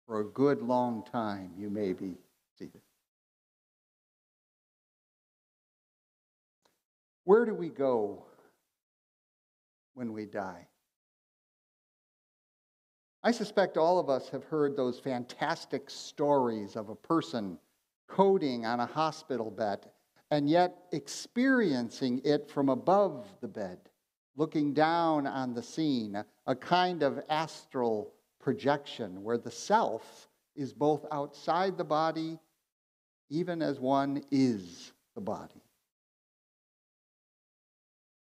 For a good long time, you may be seated. Where do we go when we die? I suspect all of us have heard those fantastic stories of a person coding on a hospital bed and yet experiencing it from above the bed, looking down on the scene, a kind of astral projection where the self is both outside the body, even as one is the body.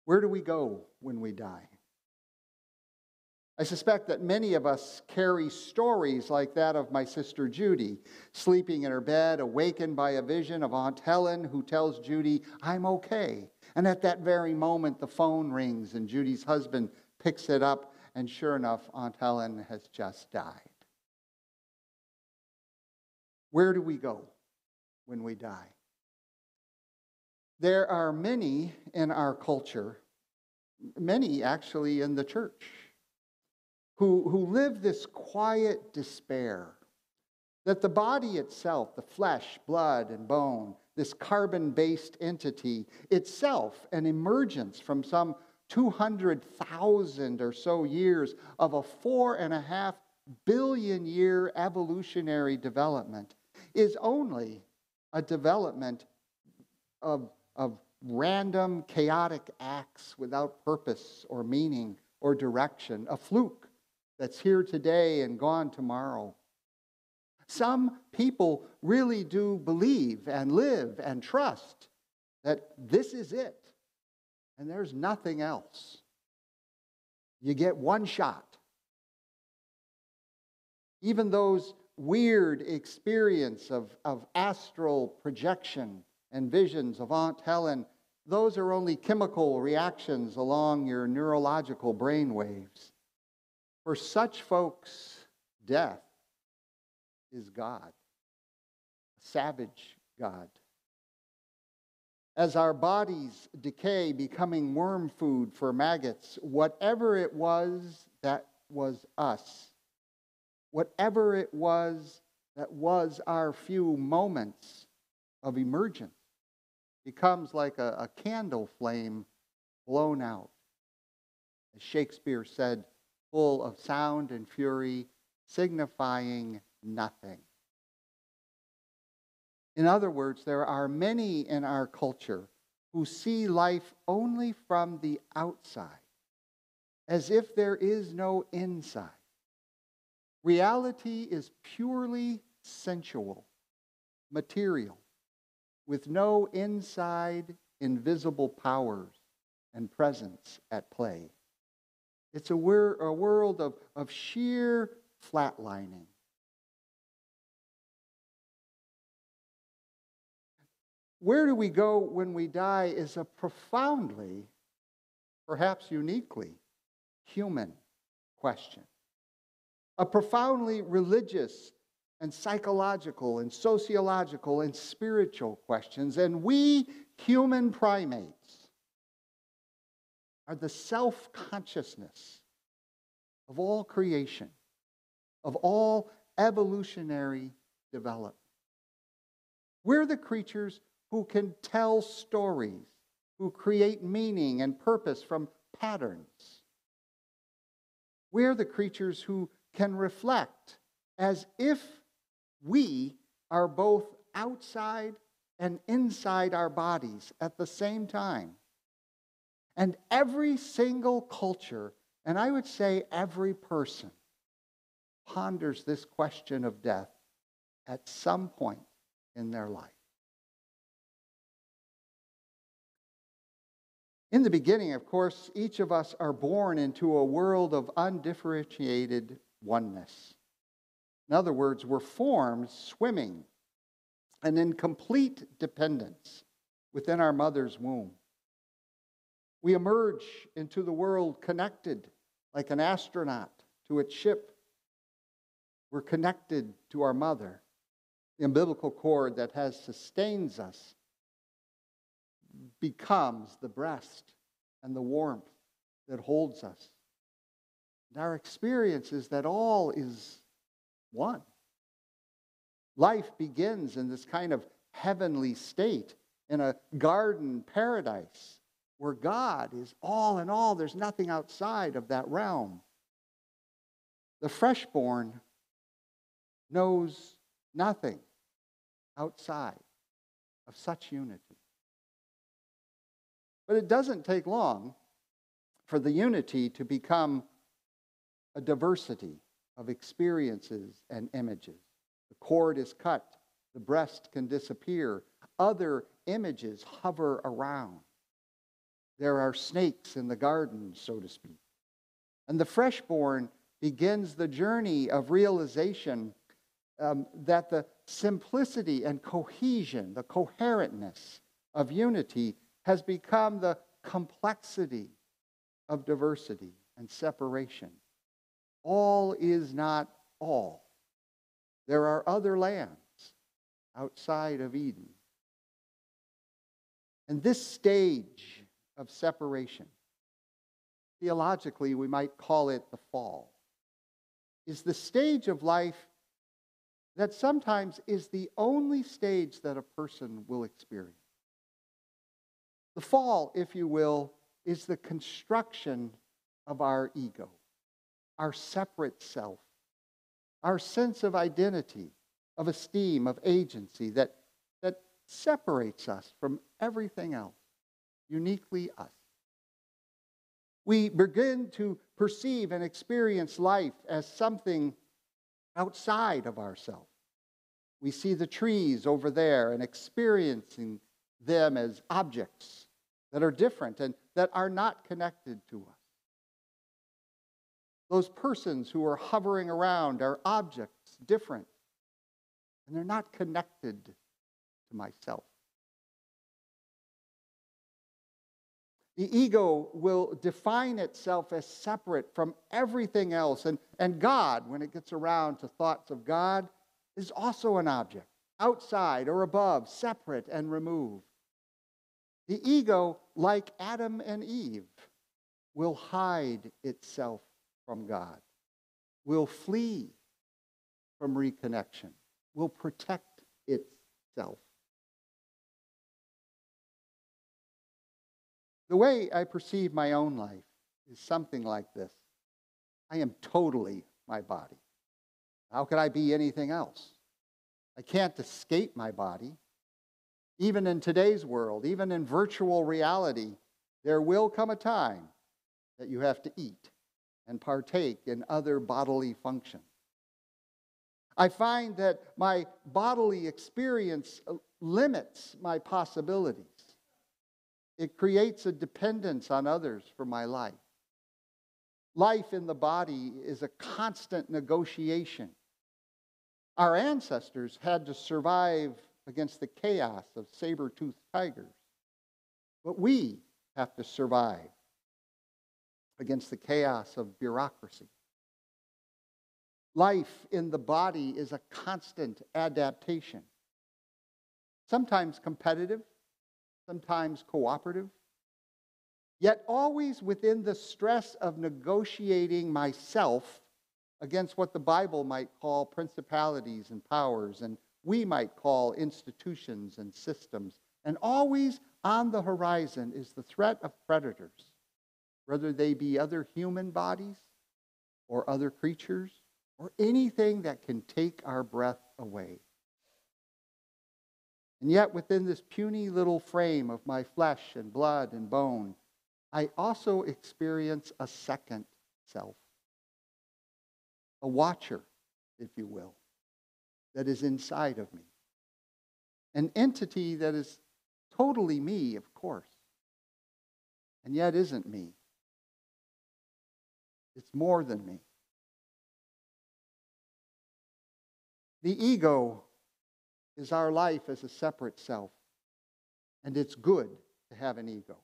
Where do we go when we die? I suspect that many of us carry stories like that of my sister Judy, sleeping in her bed, awakened by a vision of Aunt Helen who tells Judy, "I'm okay." And at that very moment, the phone rings and Judy's husband picks it up, and sure enough, Aunt Helen has just died. Where do we go when we die? There are many in our culture, many actually in the church, who live this quiet despair that the body itself, the flesh, blood, and bone, this carbon-based entity, itself an emergence from some 200,000 or so years of a 4.5 billion year evolutionary development, is only a development of random, chaotic acts without purpose or meaning or direction, a fluke that's here today and gone tomorrow. Some people really do believe and live and trust that this is it, and there's nothing else. You get one shot. Even those weird experience of astral projection and visions of Aunt Helen, those are only chemical reactions along your neurological brain waves. For such folks, death is God, a savage God. As our bodies decay, becoming worm food for maggots, whatever it was that was us, whatever it was that was our few moments of emergence, becomes like a candle flame blown out. As Shakespeare said, full of sound and fury, signifying nothing. In other words, there are many in our culture who see life only from the outside, as if there is no inside. Reality is purely sensual, material, with no inside invisible powers and presence at play. It's a world of sheer flatlining. Where do we go when we die is a profoundly, perhaps uniquely, human question. A profoundly religious and psychological and sociological and spiritual questions. And we human primates are the self-consciousness of all creation, of all evolutionary development. We're the creatures who can tell stories, who create meaning and purpose from patterns. We're the creatures who can reflect as if we are both outside and inside our bodies at the same time. And every single culture, and I would say every person, ponders this question of death at some point in their life. In the beginning, of course, each of us are born into a world of undifferentiated oneness. In other words, we're formed swimming and in complete dependence within our mother's womb. We emerge into the world connected like an astronaut to its ship. We're connected to our mother. The umbilical cord that sustains us becomes the breast and the warmth that holds us. And our experience is that all is one. Life begins in this kind of heavenly state, in a garden paradise where God is all in all. There's nothing outside of that realm. The freshborn knows nothing outside of such unity. But it doesn't take long for the unity to become a diversity of experiences and images. The cord is cut, the breast can disappear, other images hover around. There are snakes in the garden, so to speak. And the freshborn begins the journey of realization that the simplicity and cohesion, the coherentness of unity has become the complexity of diversity and separation. All is not all. There are other lands outside of Eden. And this stage of separation, theologically we might call it the fall, is the stage of life that sometimes is the only stage that a person will experience. The fall, if you will, is the construction of our ego, our separate self, our sense of identity, of esteem, of agency that separates us from everything else, uniquely us. We begin to perceive and experience life as something outside of ourselves. We see the trees over there and experiencing them as objects that are different and that are not connected to us. Those persons who are hovering around are objects different, and they're not connected to myself. The ego will define itself as separate from everything else. And God, when it gets around to thoughts of God, is also an object, outside or above, separate and removed. The ego, like Adam and Eve, will hide itself from God, will flee from reconnection, will protect itself. The way I perceive my own life is something like this. I am totally my body. How could I be anything else? I can't escape my body. Even in today's world, even in virtual reality, there will come a time that you have to eat and partake in other bodily functions. I find that my bodily experience limits my possibilities. It creates a dependence on others for my life. Life in the body is a constant negotiation. Our ancestors had to survive against the chaos of saber-toothed tigers. But we have to survive against the chaos of bureaucracy. Life in the body is a constant adaptation. Sometimes competitive, sometimes cooperative, yet always within the stress of negotiating myself against what the Bible might call principalities and powers, and we might call institutions and systems. And always on the horizon is the threat of predators, whether they be other human bodies or other creatures or anything that can take our breath away. And yet within this puny little frame of my flesh and blood and bone, I also experience a second self, a watcher, if you will, that is inside of me. An entity that is totally me, of course, and yet isn't me. It's more than me. The ego is our life as a separate self, and it's good to have an ego.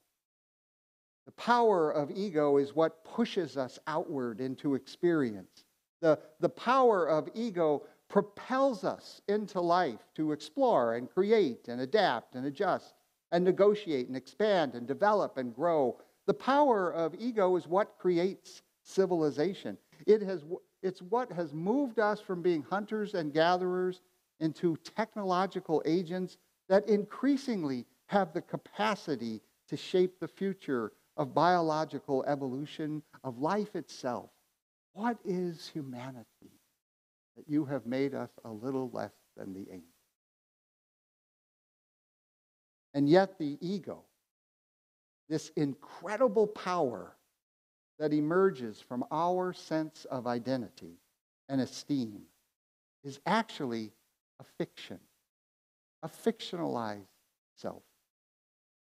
The power of ego is what pushes us outward into experience. The power of ego propels us into life to explore and create and adapt and adjust and negotiate and expand and develop and grow. The power of ego is what creates civilization. It's what has moved us from being hunters and gatherers into technological agents that increasingly have the capacity to shape the future of biological evolution, of life itself. What is humanity that you have made us a little less than the angels? And yet the ego, this incredible power that emerges from our sense of identity and esteem, is actually a fiction, a fictionalized self.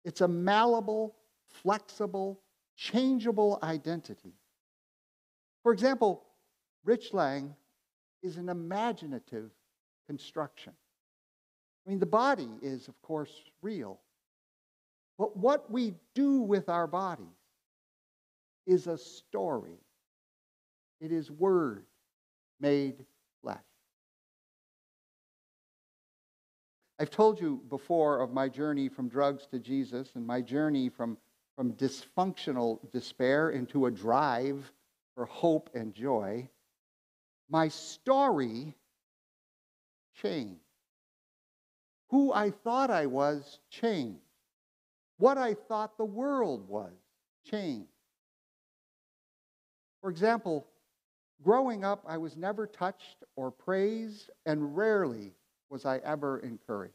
It's a malleable, flexible, changeable identity. For example, Rich Lang is an imaginative construction. I mean, the body is, of course, real. But what we do with our bodies is a story. It is word made flesh. I've told you before of my journey from drugs to Jesus and my journey from dysfunctional despair into a drive for hope and joy. My story changed. Who I thought I was changed. What I thought the world was changed. For example, growing up, I was never touched or praised, and rarely was I ever encouraged.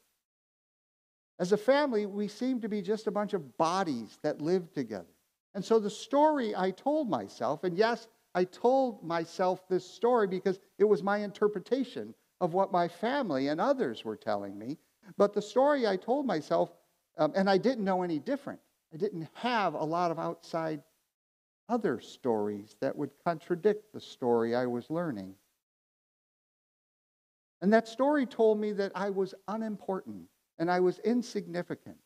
As a family, we seemed to be just a bunch of bodies that lived together. And so the story I told myself, and yes, I told myself this story because it was my interpretation of what my family and others were telling me, but the story I told myself, and I didn't know any different. I didn't have a lot of outside other stories that would contradict the story I was learning. And that story told me that I was unimportant and I was insignificant.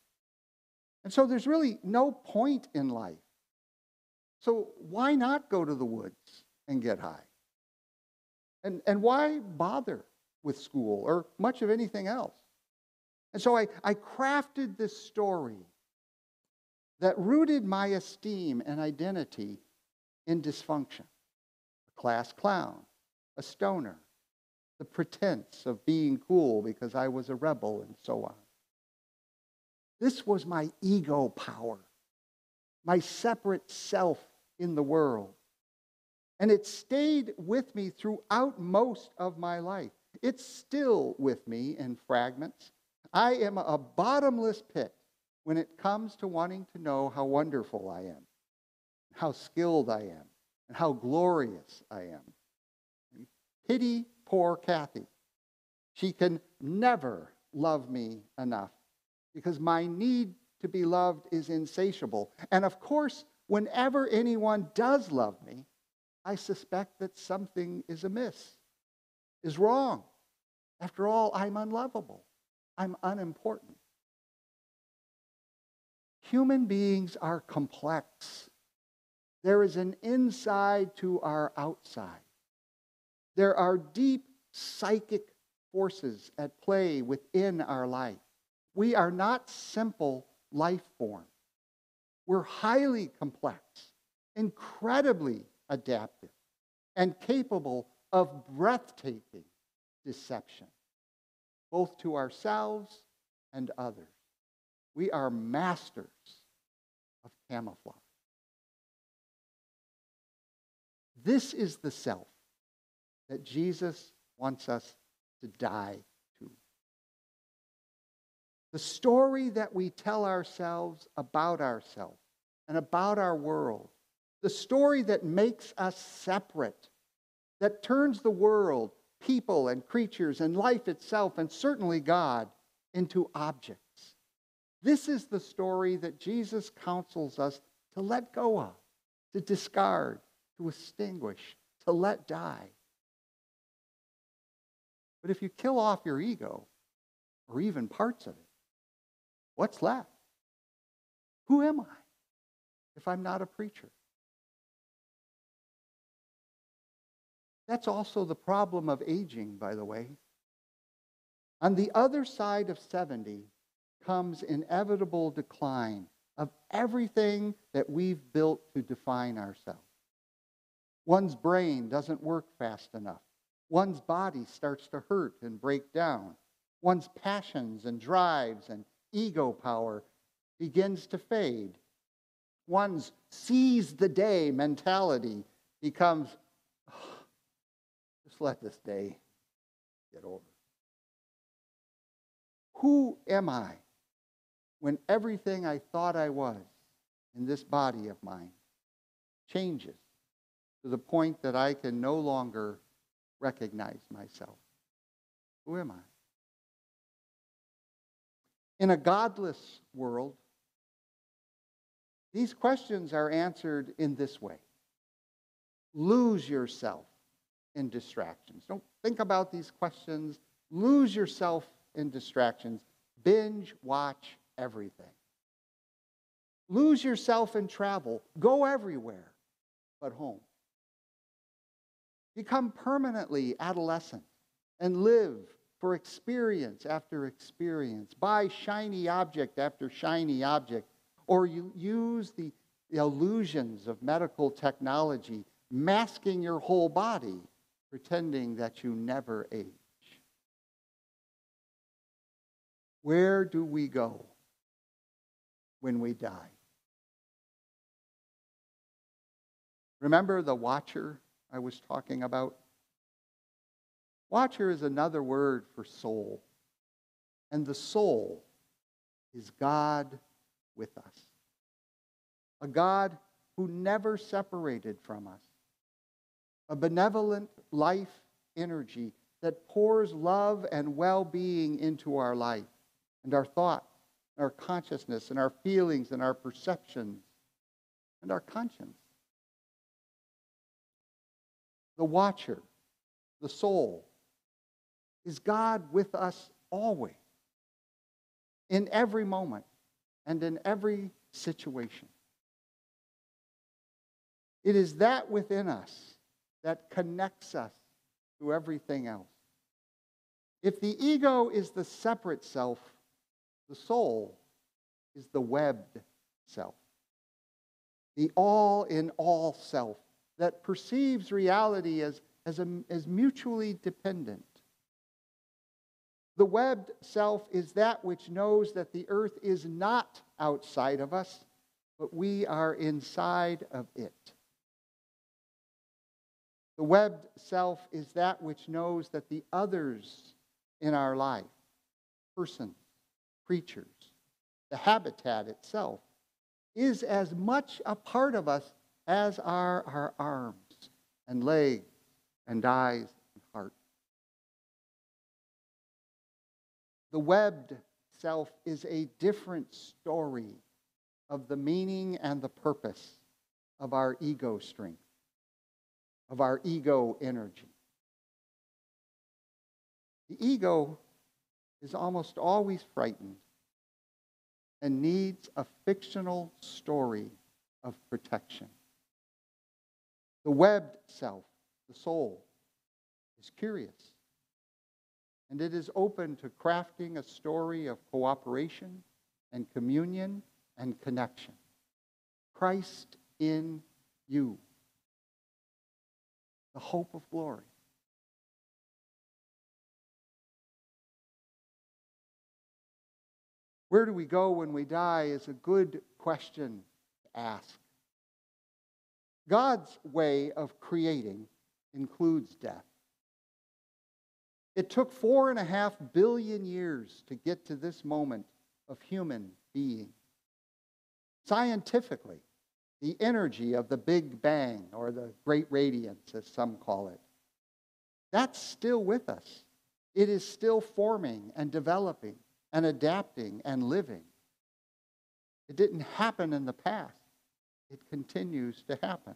And so there's really no point in life. So why not go to the woods and get high? And why bother with school or much of anything else? And so I crafted this story that rooted my esteem and identity in dysfunction. A class clown, a stoner, the pretense of being cool because I was a rebel, and so on. This was my ego power, my separate self in the world. And it stayed with me throughout most of my life. It's still with me in fragments. I am a bottomless pit when it comes to wanting to know how wonderful I am, how skilled I am, and how glorious I am. Pity poor Kathy. She can never love me enough because my need to be loved is insatiable. And of course, whenever anyone does love me, I suspect that something is amiss, is wrong. After all, I'm unlovable. I'm unimportant. Human beings are complex. There is an inside to our outside. There are deep psychic forces at play within our life. We are not simple life forms. We're highly complex, incredibly adaptive, and capable of breathtaking deception, both to ourselves and others. We are masters of camouflage. This is the self that Jesus wants us to die to. The story that we tell ourselves about ourselves and about our world, the story that makes us separate, that turns the world, people and creatures and life itself, and certainly God, into objects. This is the story that Jesus counsels us to let go of, to discard, to extinguish, to let die. But if you kill off your ego, or even parts of it, what's left? Who am I if I'm not a preacher? That's also the problem of aging, by the way. On the other side of 70 comes inevitable decline of everything that we've built to define ourselves. One's brain doesn't work fast enough. One's body starts to hurt and break down. One's passions and drives and ego power begins to fade. One's seize the day mentality becomes, "Oh, just let this day get over." Who am I when everything I thought I was in this body of mine changes to the point that I can no longer recognize myself? Who am I? In a godless world, these questions are answered in this way. Lose yourself in distractions. Don't think about these questions. Lose yourself in distractions. Binge watch everything. Lose yourself in travel. Go everywhere but home. Become permanently adolescent and live for experience after experience. Buy shiny object after shiny object. Or you use the illusions of medical technology, masking your whole body, pretending that you never age. Where do we go when we die? Remember the watcher I was talking about? Watcher is another word for soul. And the soul is God with us. A God who never separated from us. A benevolent life energy that pours love and well-being into our life and our thoughts, our consciousness, and our feelings, and our perceptions, and our conscience. The watcher, the soul, is God with us always, in every moment and in every situation. It is that within us that connects us to everything else. If the ego is the separate self, the soul is the webbed self. The all-in-all self that perceives reality as mutually dependent. The webbed self is that which knows that the earth is not outside of us, but we are inside of it. The webbed self is that which knows that the others in our life, persons, creatures, the habitat itself, is as much a part of us as are our arms and legs and eyes and heart. The webbed self is a different story of the meaning and the purpose of our ego strength, of our ego energy. The ego is almost always frightened and needs a fictional story of protection. The webbed self, the soul, is curious, and it is open to crafting a story of cooperation and communion and connection. Christ in you, the hope of glory. Where do we go when we die is a good question to ask. God's way of creating includes death. It took 4.5 billion years to get to this moment of human being. Scientifically, the energy of the Big Bang, or the Great Radiance, as some call it, that's still with us. It is still forming and developing and adapting and living. It didn't happen in the past. It continues to happen.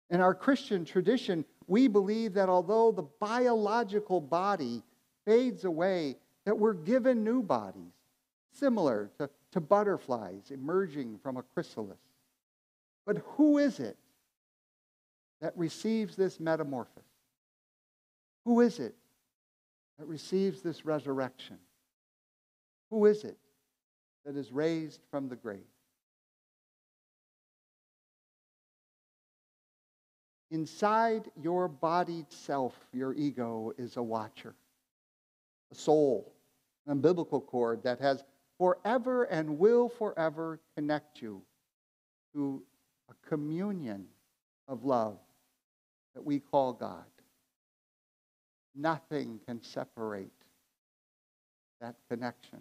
In our Christian tradition, we believe that although the biological body fades away, that we're given new bodies, similar to butterflies emerging from a chrysalis. But who is it that receives this metamorphosis? Who is it that receives this resurrection? Who is it that is raised from the grave? Inside your bodied self, your ego is a watcher. a soul, an umbilical cord that has forever and will forever connect you to a communion of love that we call God. Nothing can separate that connection.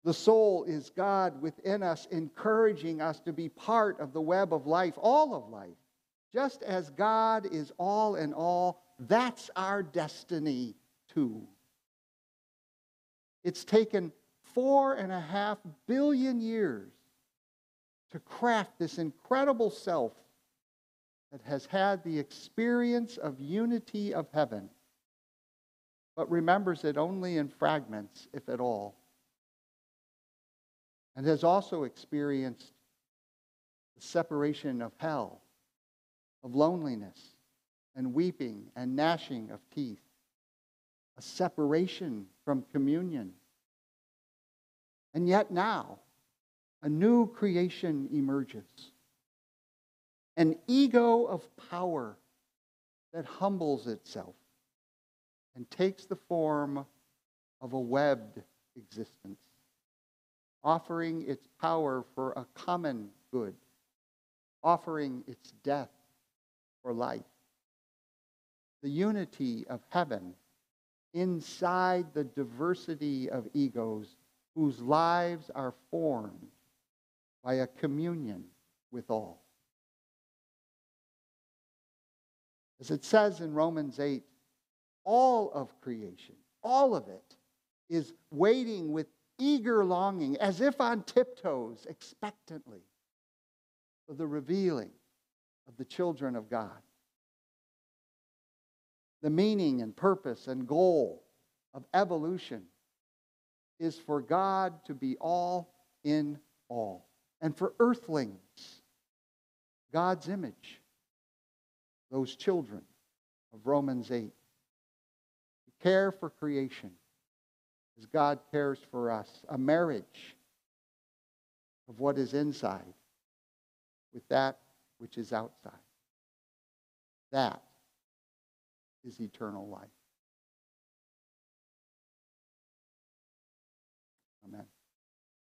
The soul is God within us, encouraging us to be part of the web of life, all of life. Just as God is all in all, that's our destiny too. It's taken 4.5 billion years to craft this incredible self that has had the experience of unity of heaven, but remembers it only in fragments, if at all, and has also experienced the separation of hell, of loneliness, and weeping and gnashing of teeth, a separation from communion. And yet now, a new creation emerges. An ego of power that humbles itself and takes the form of a webbed existence, offering its power for a common good, offering its death for life. The unity of heaven inside the diversity of egos whose lives are formed by a communion with all. As it says in Romans 8, all of creation, all of it, is waiting with eager longing, as if on tiptoes, expectantly, for the revealing of the children of God. The meaning and purpose and goal of evolution is for God to be all in all. And for earthlings, God's image, those children of Romans 8, to care for creation as God cares for us, a marriage of what is inside with that which is outside. That is eternal life.